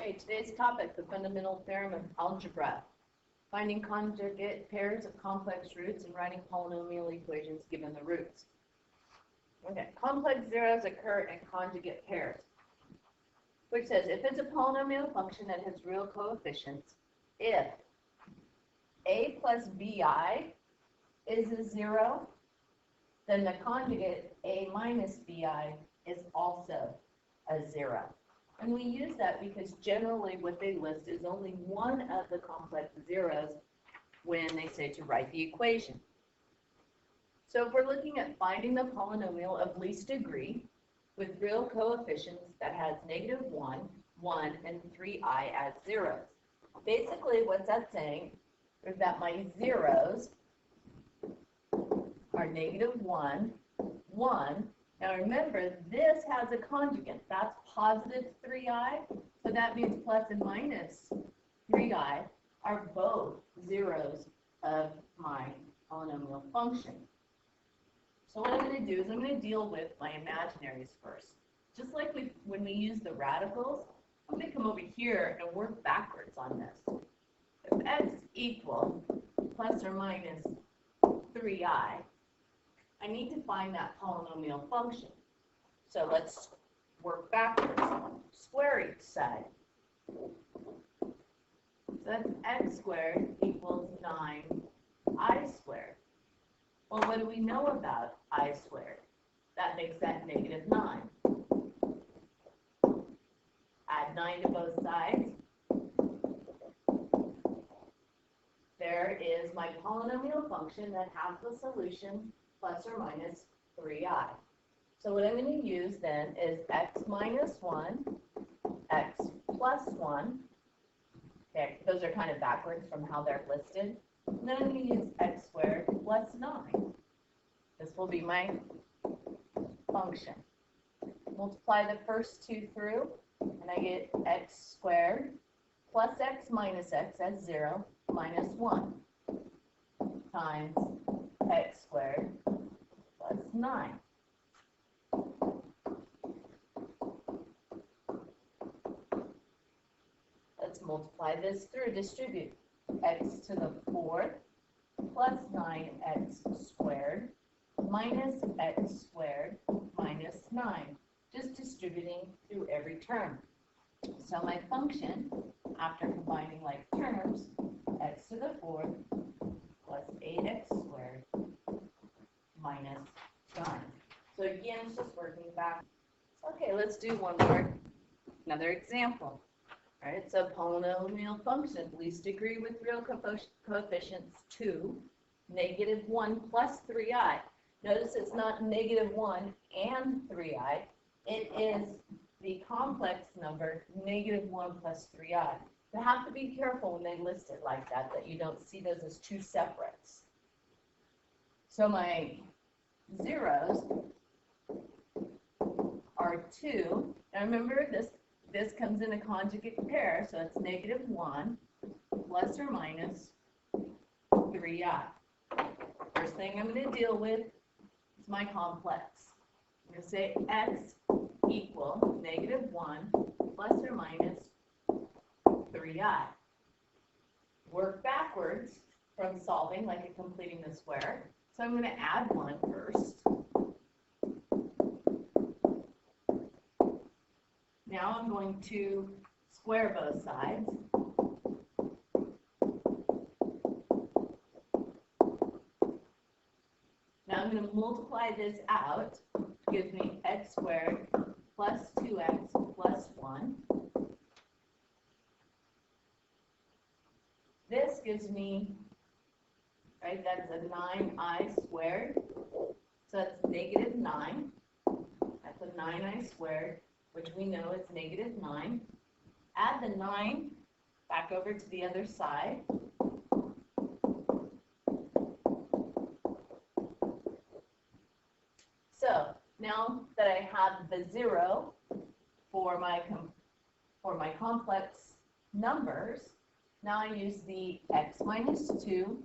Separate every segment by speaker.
Speaker 1: Okay, today's topic, the fundamental theorem of algebra. Finding conjugate pairs of complex roots and writing polynomial equations given the roots. Okay, complex zeros occur in conjugate pairs, which says if it's a polynomial function that has real coefficients, if a plus bi is a zero, then the conjugate a minus bi is also a zero. And we use that because generally what they list is only one of the complex zeros when they say to write the equation. So if we're looking at finding the polynomial of least degree with real coefficients that has -1, 1, and 3i as zeros. Basically what's that saying is that my zeros are -1, 1. Now remember, this has a conjugate. That's positive 3i, so that means plus and minus 3i are both zeros of my polynomial function. So what I'm going to do is I'm going to deal with my imaginaries first. Just like when we use the radicals, I'm going to come over here and work backwards on this. If x equals plus or minus 3i, I need to find that polynomial function. So let's work backwards. Square each side. So that's x squared equals 9i squared. Well, what do we know about I squared? That makes that -9. Add 9 to both sides. There is my polynomial function that has the solution plus or minus 3i. So what I'm going to use then is x minus 1, x plus 1. Okay, those are kind of backwards from how they're listed. And then I'm going to use x squared plus 9. This will be my function. Multiply the first two through, and I get x squared plus x minus x as 0 minus 1 times x squared plus 9. Let's multiply this through, distribute. X to the 4th plus 9x squared minus x squared minus 9. Just distributing through every term. So my function, after combining like terms, x to the 4th plus 8x squared minus 9. So again, it's just working back. Okay, let's do another example. All right, so polynomial function, least degree with real coefficients 2, -1 plus 3i. Notice it's not -1 and 3i. It is the complex number -1 plus 3i. You have to be careful when they list it like that, that you don't see those as two separates. So my zeros are 2. Now remember, this comes in a conjugate pair, so it's -1 plus or minus 3i. First thing I'm going to deal with is my complex. I'm going to say x equals -1 plus or minus 3i. Work backwards from solving like completing the square. So I'm going to add 1 first. Now I'm going to square both sides. Now I'm going to multiply this out, which gives me x squared plus 2x plus 1. This gives me, right, that's a 9i squared. So that's -9. That's a 9i squared, which we know is -9. Add the 9 back over to the other side. So now that I have the 0 for my complex numbers, now I use the x minus 2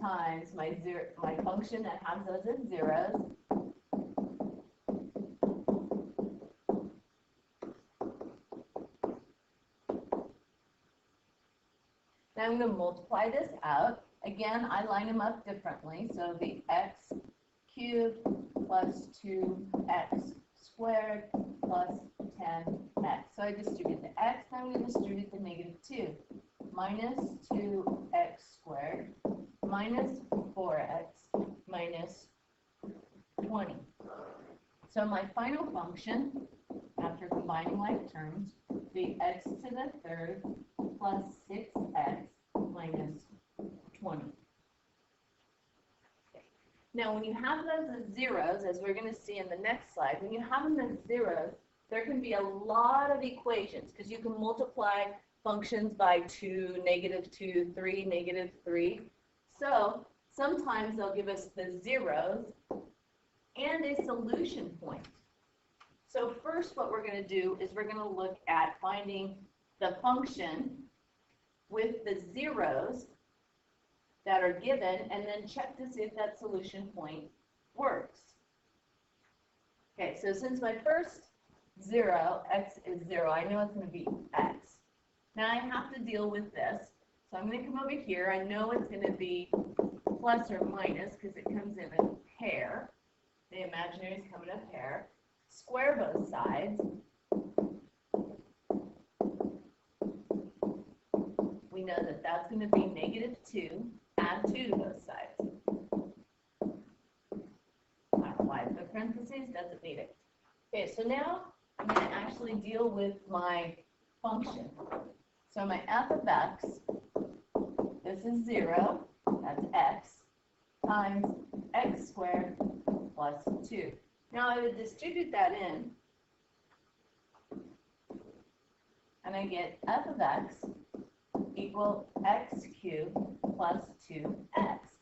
Speaker 1: times my function that has those as zeros Now I'm going to multiply this out. Again, I line them up differently. So the x cubed plus 2x squared plus 10x. So I distribute the x, now I'm going to distribute the negative 2. Minus 2x squared minus 4x minus 20. So my final function, after combining like terms, will be x to the third plus 6x minus 20. Okay. Now, when you have those as zeros, as we're going to see in the next slide, when you have them as zeros, there can be a lot of equations because you can multiply functions by 2, -2, 3, -3. So sometimes they'll give us the zeros and a solution point. So first what we're going to do is we're going to look at finding the function with the zeros that are given and then check to see if that solution point works. Okay, so since my first 0, x is 0, I know it's going to be x. Now I have to deal with this. So I'm going to come over here. I know it's going to be plus or minus because it comes in a pair. The imaginary is coming in a pair. Square both sides. We know that that's going to be -2. Add 2 to both sides. I don't know why the parentheses, doesn't need it. Okay, so now I'm going to actually deal with my function. So my f of x, this is 0, that's x, times x squared plus 2. Now I would distribute that in, and I get f of x equal x cubed plus 2x.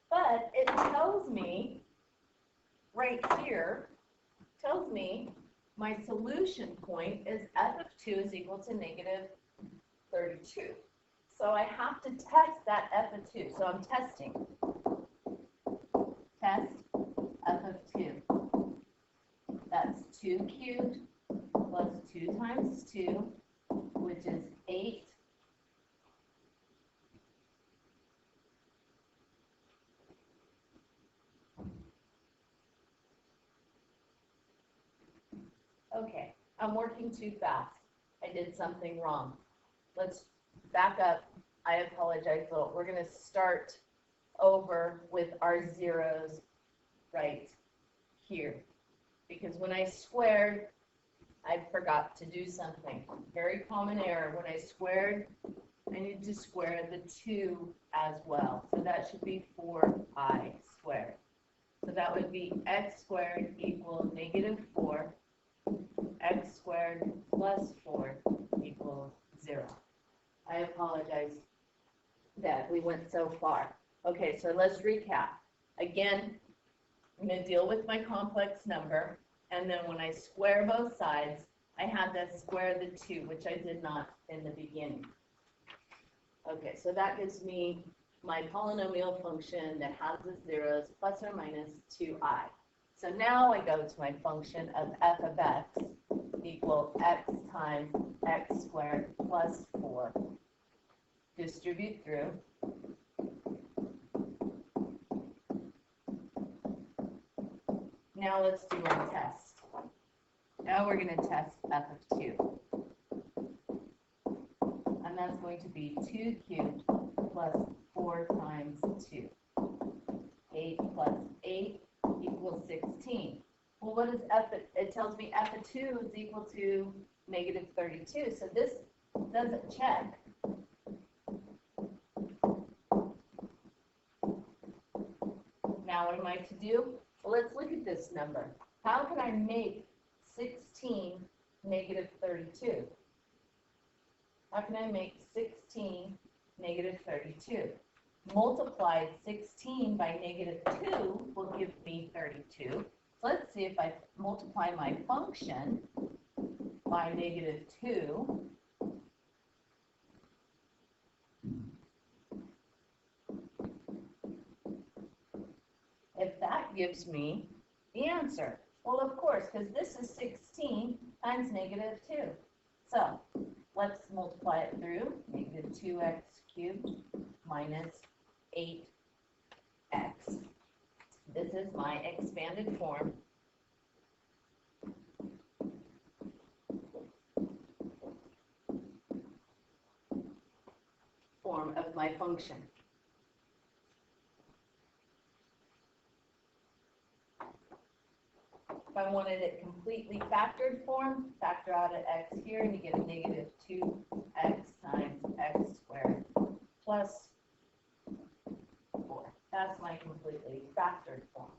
Speaker 1: But it tells me, right here, tells me my solution point is f of 2 is equal to -32. So I have to test that f of 2. So I'm testing. Test f of 2. That's 2 cubed plus 2 times 2, which is 8. Okay, I'm working too fast. I did something wrong. Let's back up. I apologize, Phil. We're going to start over with our zeros right here. Because when I squared, I forgot to do something. Very common error. When I squared, I need to square the 2 as well. So that should be 4i squared. So that would be x squared equals -4. X squared plus 4 equals 0. I apologize that we went so far. Okay, so let's recap. Again, I'm going to deal with my complex number, and then when I square both sides, I had to square the 2, which I did not in the beginning. Okay, so that gives me my polynomial function that has the zeros plus or minus 2i. So now I go to my function of f of x equal x times x squared plus 4. Distribute through. Now let's do our test. Now we're going to test f of 2. And that's going to be 2 cubed plus 4 times 2. 8 plus 8 equals 16. Well, what is f of, it tells me f of 2 is equal to -32. So this doesn't check. Now what am I to do? Well, let's look at this number. How can I make 16 -32? How can I make 16 -32? Multiplied 16 by -2 will give me 32. So let's see if I multiply my function by -2. If that gives me the answer. Well, of course, because this is 16 times -2. So Let's multiply it through. Negative 2x cubed minus 8x. This is my expanded form. Of my function. If I wanted it completely factored form, factor out an x here and you get a negative 2x times x squared plus 4. That's my completely factored form.